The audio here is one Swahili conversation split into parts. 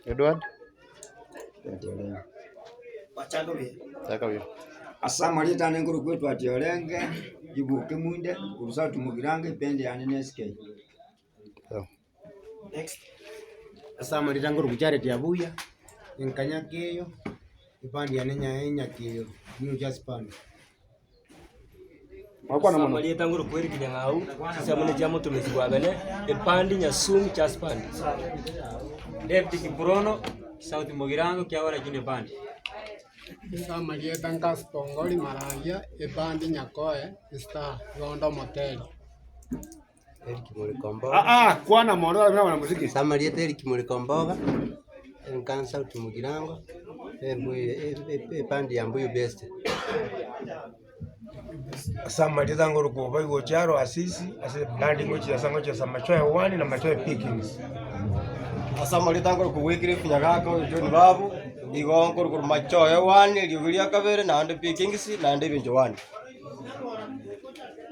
Edward? Chakawe. Asama lita nenguru kwetu atiolenge, ibuke munde, kurusatu mugirange, pende NSK. Next. Asama lita nguru kuchare tiabuya, nkanyakeyo, ipandi anenya kiyo, New Japan. Asama lita nguru kweri kidangau, sisa mune jamu tumezigwagane, ipandi nyasumi chaspandi. David Kibrono, Sauti Mugirango kia wala jine bandi. Asama lita ngaspongoli maraya, ipandi nyakoe, ista gondo moteli. Eric Mulikomboga. Kuana moro na wana muziki. Asama lita Eric Mulikomboga, nkan Sauti Mugirango, ipandi ya Mbuyu Best. Asama lita nguru kubai gocharo asisi, landing gochi asangocha samachoe wani na machoe pickings. Asama lita nguru kuwikiri kunyagako John Babu, igo nguru machoe wani, liugilia kabere na ande pickings na ande binjo wani.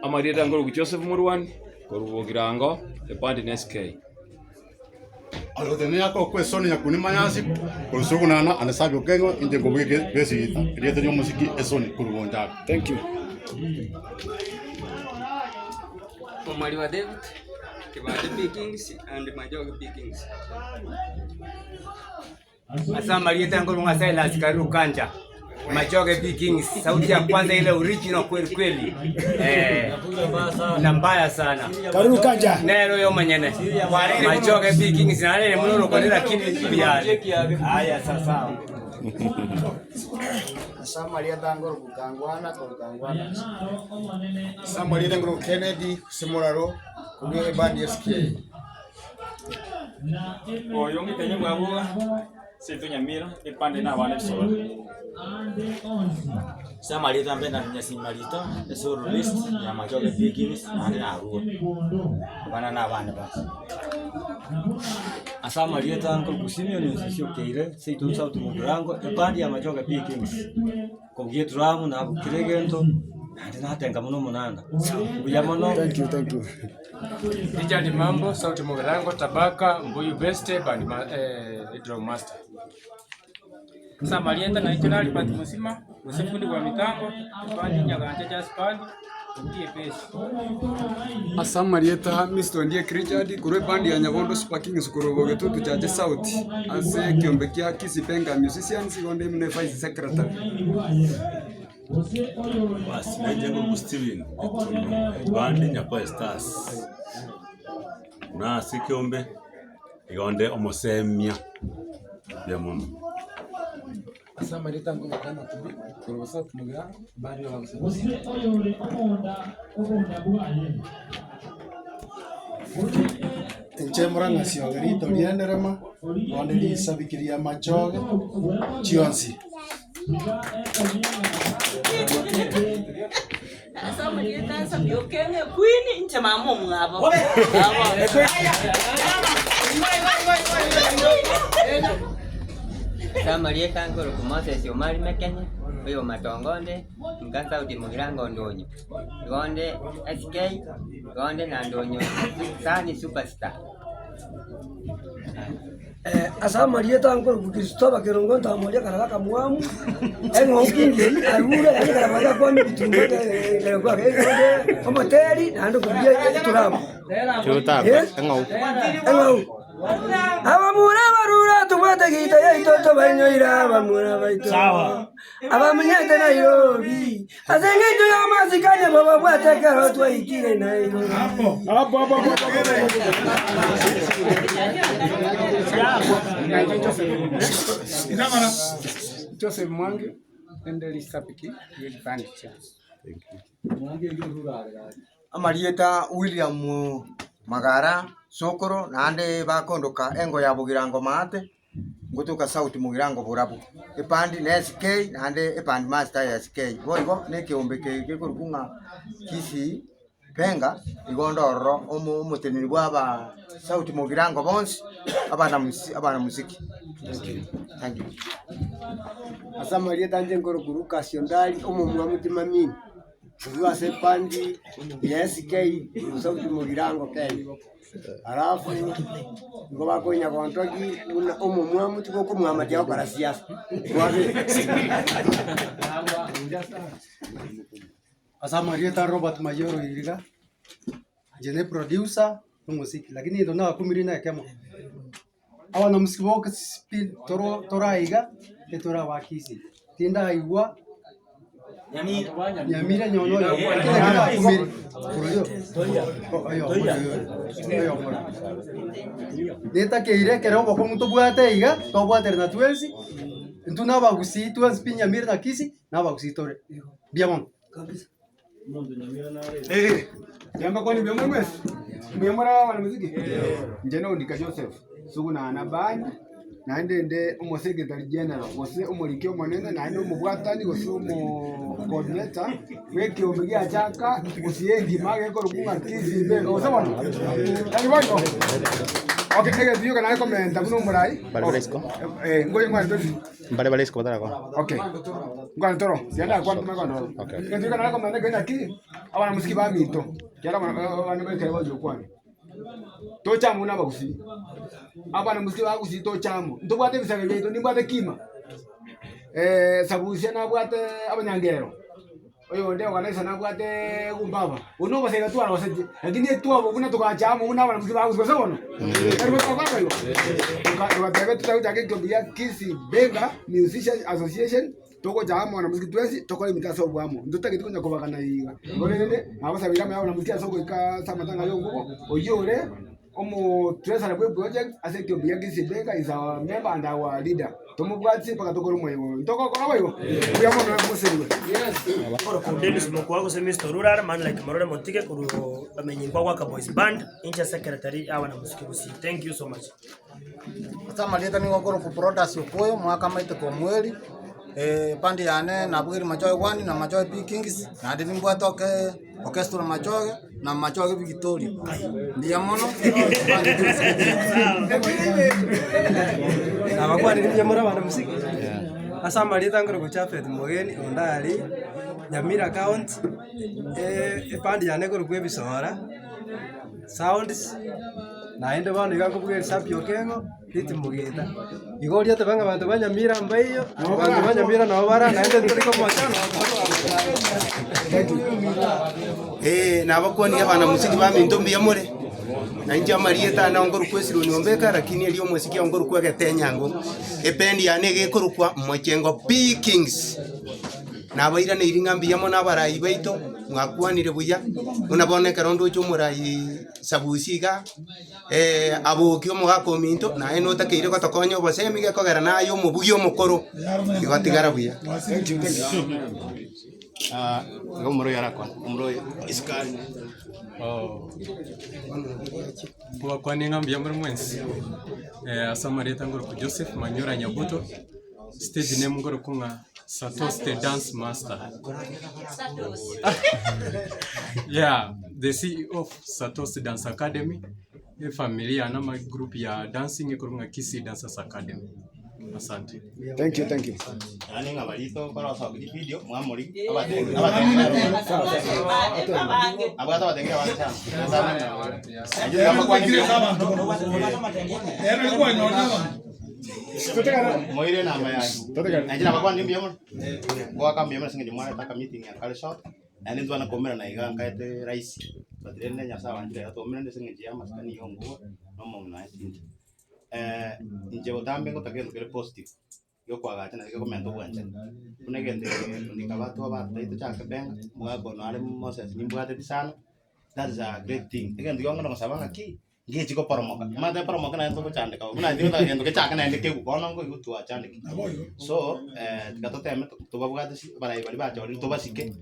Amarita nguru Joseph Murwani, nguru Mugirango, epandi NSK. Alotenia ko kwesoni ya kunimanyasi kurusuku nana anasabi okengo inde ngobweke besita riete nyo musiki esoni kurubonja. Thank you. Omari wa David, Kibade Pickings and Majoga Pickings. Asama lita nguru ngasela sikaru kanja. Majoga Pickings, sauti ya kwanza ile original kweli kweli. Na mbaya sana. Karibu kanja. Nero yo manyene. Majoga Pickings na ile mnoro kwa lakini pia. Haya sasa. Asama lita nguru kukangwana. Asama lita nguru Kennedy Simoraro, kubiye bandi SK. Oyongi tenye mwabuga. Setu nyamira ipande na wana sola. Sama lita mbena nyasi malita, esoro list ya Majoga Pickings na ruo. Bana na bana basi. Asama lita nguru kusimio ni sisio keire, Setu Sauti Mugirango, ipandi ya Majoga Pickings. Kogie dramu na bukiregento. Na tenga muno munanga. Buyamono. Thank you. Richard Mambo, Sauti Mugirango, Tabaka, Mbuyu Best, bandi Drum Master. Asama lita na itonali pati musima, usifundi wa mitambo, ipandi nyaganja chaspandi, ukie pesi. Asama lita Mr. Ndiye Richard kurwe bandi ya Nyabondo Sparking sukuroboge tu tujaje sauti. Ase kiombe haki sipenga musicians gonde mne vice secretary. Basi najengo Steven bandi nyapa stars na sikiombe igonde omosemia ya mama. Asama lita nguru kana kubi kurwa Sauti Mugirango bandi wa Enchemora ngasio grito lienderema onde li sabikiria Majoga chionsi. Asama lita sabio kenge queen nche mamo ngabo. Asama lita nguru kumase sio mali mekenye, oyo matongonde, nkan Sauti Mugirango ndonyo. Gonde SK, gonde na ndonyo. Sani superstar. Asama lita nguru Kristoba Kirongonta moja karaka muamu engo kingi arura yani karaka kwa mitungo le kwa ke homoteli nando kubiye turamu Chuta. Engau. Abamura barura tumata gita ya itoto banyoira abamura baito sawa abamenyete na Nairobi azengejo ya mazikanya baba bwate karo twaikire na Nairobi hapo Joseph Mwangi endeli sapiki yelifani chance. Amalieta William Magara Sokoro nande bakondoka engo ya Bugirango mate ngutuka Sauti Mugirango burabu ipandi na SK nande ipandi master ya SK boigo nekiombe ke kurukunga kisi penga igondoro omuteniri bwaba Sauti Mugirango bonsi abana musiki. Thank you. Asama lita nguru kuruka siondali omumwa mutima mini Ukiwa sepandi ya SK sauti Mugirango Kenya. Alafu ngo bakonya kontoki una umumwa tuko kumwama jao para siasa. Asa Marieta Robert Mayoro iriga. Jene producer muziki lakini ndo na kumirina kemo. Awa na muziki woka spin toraiga etora wakisi. Tinda aigua Nyamira nyono ya kumiri. Neta ke ire kero bako muto bwate iga to bwate na twensi. Ntuna bagusi twensi pinya mira na kisi na bagusi tore. Biamon. Yamba kwani bia mwemwe. Mwemora wana muziki. Njena undika Joseph. Sugu na anabani. Na ndende secretary general wose umurikyo monene na ndo mubwatani gosumo coordinator weke umegia chaka usiengi mage ko rukunga kizi be osabona yani wako okay nige diyo kana comment abuno murai Barbaresco ngoye ngwa ndo Barbaresco batara ko okay ngwa ntoro sianda kwa ntuma kwa okay ndio kana comment ngena ki abana musiki ba mito kera bana beke bajo kwani to chamu na bagusi abana musiki bagusi to chamu ndobwate bisage byeto nimbwate kima sabusia na bwate abanyangero oyo ndio wanaisa na bwate kumbaba uno basega tu ala baseje lakini tu abo kuna toka chamu una abana musiki bagusi kwa sababu ndio kwa kwa hiyo tukataka tutake kobia Kisi Benga Musicians Association toko jamu wana muziki twesi toko le mitaso bwamo ndotake tikunya kobakana yiga ngolele abasabira mu wana muziki asoko ika samatanga yo nguko oyore omo treasure web project aseke obia Kisi Benga is our member and our leader tomubwatsi paka toko rumwe ntoko kwa bayo buyamo na musiri yes koro Dennis moko semester rural man like marore montike kuru amenyingwa kwa boys band incha secretary awana muziki busi. Thank you so much. Sama leta ni ngokoro ku product yokoyo mwaka maite kwa mweli pandi yane na bugiri machoe wani na machoe P Kings na ndini mbwato ke orchestra machoe na machoe Victoria ndiye mono na bakwani ndiye mora bana musiki asa malita ngoro kuchafet mogeni ondali Nyamira account pandi yane ngoro kwebisora sounds na ende bana iga kubugeri sapio kengo Titi Mugita. Igoria te banga bantu banyamira mbayo, bantu banyamira na obara na ende turiko mwachana. Na bakwani abana musiki ba minto mbiyamore. Na inja Marieta na ngoro kwesiro nyombeka lakini aliyo musiki ngoro kwege tenyango. Ependi yanege korukwa mochengo P Kings. Na baira ne iringa mbiyamo na barayi baito mwakwanire buya unaboneka rondo cyo murayi sabusiga abokyo mugako minto na eno takeire ko tokonyo bosemi ge kogera nayo mubugyo mukoro igotigara buya ngomro yarakwa umro iskari kwa kwani ngambia muri mwensi asa Marieta ngoro ku Joseph Manyora Nyabuto stage name ngoro kunga Satos the dance master. Yeah, the CEO of Satos Dance Academy. Familia na my group ya dancing ikurunga Kisi Dancers Academy. Asante. Thank you. Yani ngabalito para sa video mwamuri abata batengera bana moire na maya ajira bakwa ndi mbiyamo gwaka mbiyamo singe mwana taka meeting ya kale shot ani ndo anakomera na iga ngaite rais badrene nya sawa ndire atomera ndi singe ya maskani yongo nomo na indi nje botambe ngo takendo kele positive yo kwagata na komento bwanje kunegende ndikabato abataito chaka benga mwago no ale Moses nimbwate sana. That is a great thing again yongo no sabanga ki ngi chiko poromoka mate poromoka na ndo chande ka kuna ndio ta ndo chaka na ndike ku kono ngo yutu achande so tikatoteme tubabwate barayi bali bachori tubasike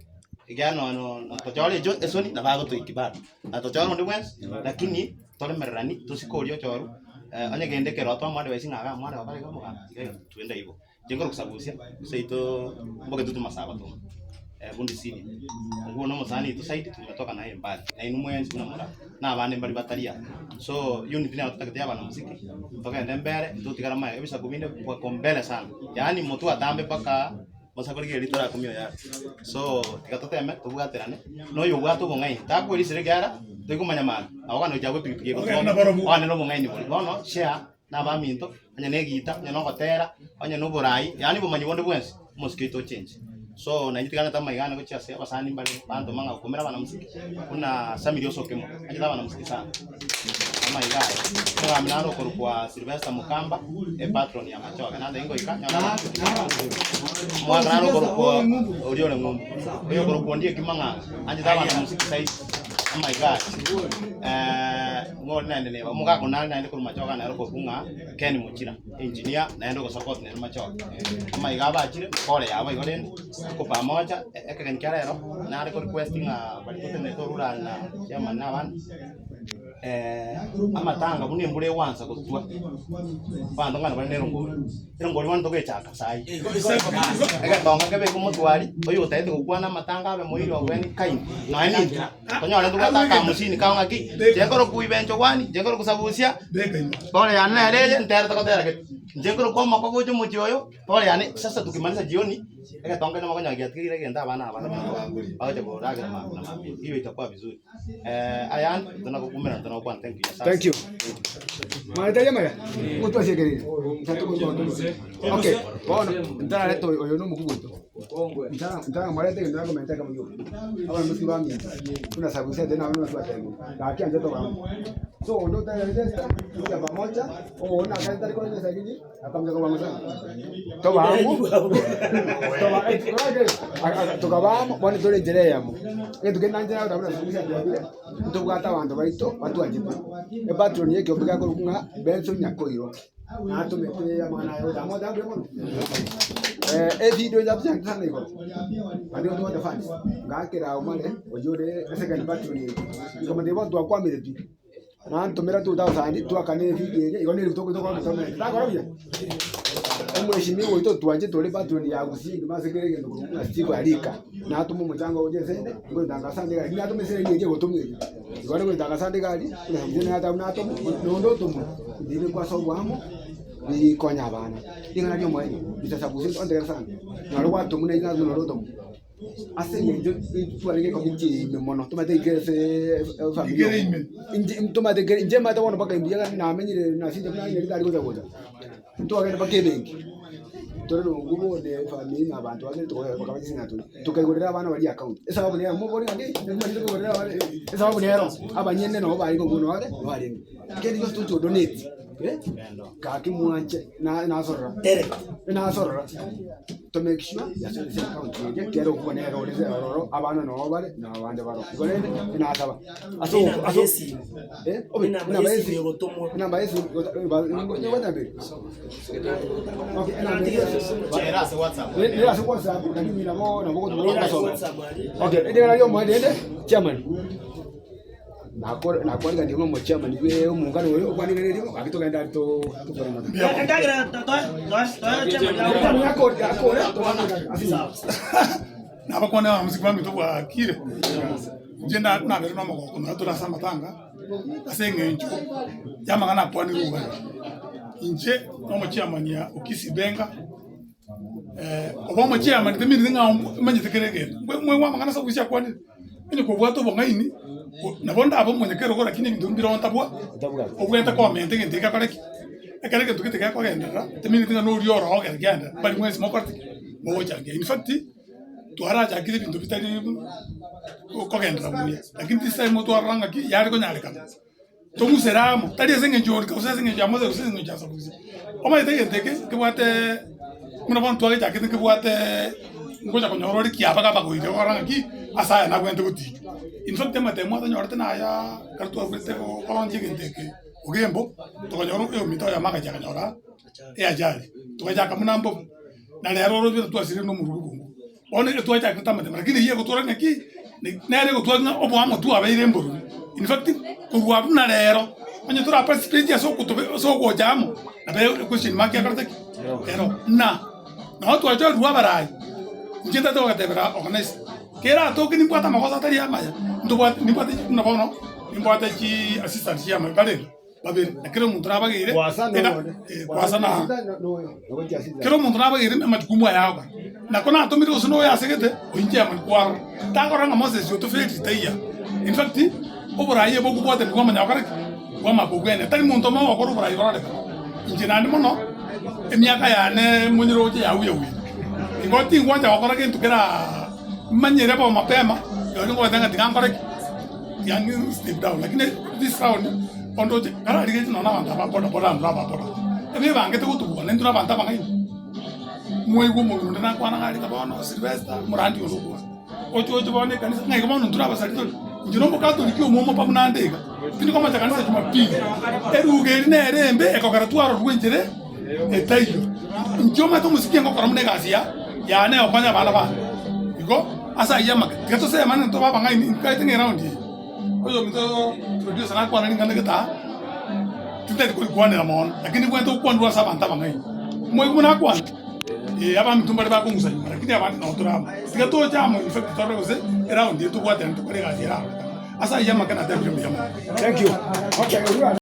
igano no tochori jo esoni na bago tuikibata na tochori ndi mwens lakini tole merani tusikorio choru anyegende kero to mwade wesinga ga mwade wakali ga muga tuenda hivyo jengoro kusabusia seito mboge tutu masaba tu bundi sini nguo no mosani tu site tumetoka naye mbali na inu mwenzi kuna mura na abane mbali bataria so unit na tutaketea bana muziki toka ende mbele tutikara mai ebisa kubinde kwa kombele sana yani mtu atambe paka musakori geri tora kumyo ya so tikatoteme tubugaterane no yo bwato bongai takwiri siregara tikumanya mana awano jagwe pipige ko wane no bongai ni bono share na ba minto anya negita nya no gotera anya no burai yani bumanyi bonde bwense mosquito change so na nyitigana tama igana ko chase abasani mbali bantu manga kumera bana musiki kuna Samiri Osokemo ajira bana musiki sana kama igaya kwa mnaro kwa Sylvester Mukamba patron ya Machoka na ndengo ikanya mwanaro kwa Oriole Ngumbu oyo kwa ndiye kimanga ajira bana musiki sai oh my god ngor nende ne muka kunal nende ko Machoka na ko kunga Ken Muchira engineer naendo ko support ne Machoka kama igaba achire kole yaba igolende ko pamoja ekekenkerero na requesting bali kutene to rural na chama na ban amatanga buni mbure wansa kutwa bando ngana bane ngori wanto ke chaka sai ega tonga ke be kumutwari oyo taite kukwana amatanga abe moiri ogweni kaini na ni konyora ndugata ka musini kaunga ki jengoro kuibencho kwani jengoro kusabusia pole yana reje ntera takotera ke jengoro kwa makoko jo muchoyo pole yani sasa tukimaliza jioni ega tonga na makonya giatikire genda bana baje bora ga na mami hiyo itakuwa vizuri ayan tunakukumira tunakuwa thank you maita yamaga mtu asiyekelele tatu kwa okay bona ndara leto oyo no mukubuto ndara marete ndara komenta kama hiyo aba msibami kuna sababu sasa tena wana swata hiyo haki anje to kama so ndo tayari register ya pamoja ona kazi tari kwa sasa hivi akamja kwa mwanzo to wangu tukabamo bwana tole njere yamo tugenda njera ndabura sibisha bya tugata abantu baito watu ajibu patron yake obiga ko kunga benso nyakoiro na tumete ya mana yo damo da bemo video ya bya sana iko ndio ndo the fans ngakira umale ojore second patron kama ndebo ndo kwa miretu na ntumira tu dawa sandi tu akane video iko ni kutoka kwa mtome ta korobia mheshimiwa wito tuanje tole patron ya gusingi masekere ngendo kuna stiko alika na tumu mchango uje sende ngo ndanga sande gari na tumu sende nje gotumwe ngone ngo ndanga sande gari na mjene hata na tumu ndo tumu ndile kwa sababu amo ni konya bana ingana ndio mwe bisasabuzi ondera sana na ro watu muna ina no ro tumu asenge nje tualeke komiti memono tumate igese familia tumate igese nje mata wono baka imbiya na amenyire na sinde na nyeri dari goza goza tuagenda bakebengi toro ngubo de familia abantu bagende tukaba sinatu tukayigorera abana bali account esababu ne mubone ngi ndimanje kugorera abana esababu nero abanyene no bali ko kuno bali kendi gosto to donate kaki muanche na sorra na sorra to make sure ya se account ye kero ko ne ro le ro abana no bali na bande baro gorende na asaba aso obi na baesi na baesi ngo wata be okay na WhatsApp era se WhatsApp na mimi na bo okay ndio leo mwende chairman na kwa ndio mmo chairman we muungano wewe kwa nini ndio akitoka ndio to forma ndagira chairman yako na bakona wa muziki wangu to wa kire jenda na bero no moko na to rasa matanga asenge ncho yama kana pwani ruga inje no chairman ya ukisi benga obo chairman temi ndinga manje tekerege mwe wa makana sa kusia kwani ni ko bwato bongaini na bonda abo mwenye kero ko lakini ndumbira ontabwa obwenta comment ngende ka kareki ekareke tukite ka kwagenda temi ndinga no rioro ho genda bali mwezi mokorti moja nge in fact tuaraja kile bintu bitari ko genda muya lakini tisa mo tuaranga ki yari ko nyale kama tomu seramo tadi zinge njori ka usazinge jamo ze usazinge jasa buzi oma ite yenteke ke bwate muna bon tuage jakete ke bwate ngoja ko nyorori ki apa ka ko ite oranga ki asaya na kwente kuti in fact tema temo nyorte na ya kartu abete ko kolonje ngenteke ugembo to ko nyoro e mito ya maka jaka nyora e ajali to ka jaka munambo na lero ro tu asiri no murubu one tu aja kutama tema lakini yeye ko toranga ki na lero tu anga obo amo tu abeire mboru in fact ko ruabu na lero onye tura participate so ko so jamo na be question mark ya karta ero na tu aja ruaba rai njeta to ka tebra organize kera to kini mpata makosa tari ama ndo bwa ni mpata na bono ni mpata ki assistant ya mabale babiri nakire muntu nabagire Kwasana kwasana kero muntu nabagire majukumu yao nako na atumire usuno yasegete oinje amankwaro tagoranga Moses yotofeti taiya in fact oburaye bogu bote kwa manyakare kwa makugene tani muntu ma wakoro burayi barade injinani mono emiaka yane munyiroje yawu ingoti ngwanja wakora kintu kera manyere pa mapema yoni ngwatanga tingangore yani step down lakini this round ondoje kara dige no na banda boda ebe bangete kutuwa nendu na banda bangai mweguo mundu na kwana ngali kabono Sylvester murandi olugwa ocho bone kanisa ngai kabono ndura basalito njino mukatoliki omomo pamunandega tindi kama kanisa Jumapili erugeri nerembe ekokara twaro rwenjere etayo njoma to musiki ngokora munegasia yane okwanya bana ba iko asa yama gato se mane to baba ngai nkai tingi round oyo mito producer na kwana ngane gata tinde ko kwana na mon lakini kwento kwandwa sabanta bangai mwe kuna kwana aba mtumbale ba kungusa lakini aba no torama gato jamo effect torre kose round yetu kwa tento kwa gasia asa yama kana table yama. Thank you. Okay.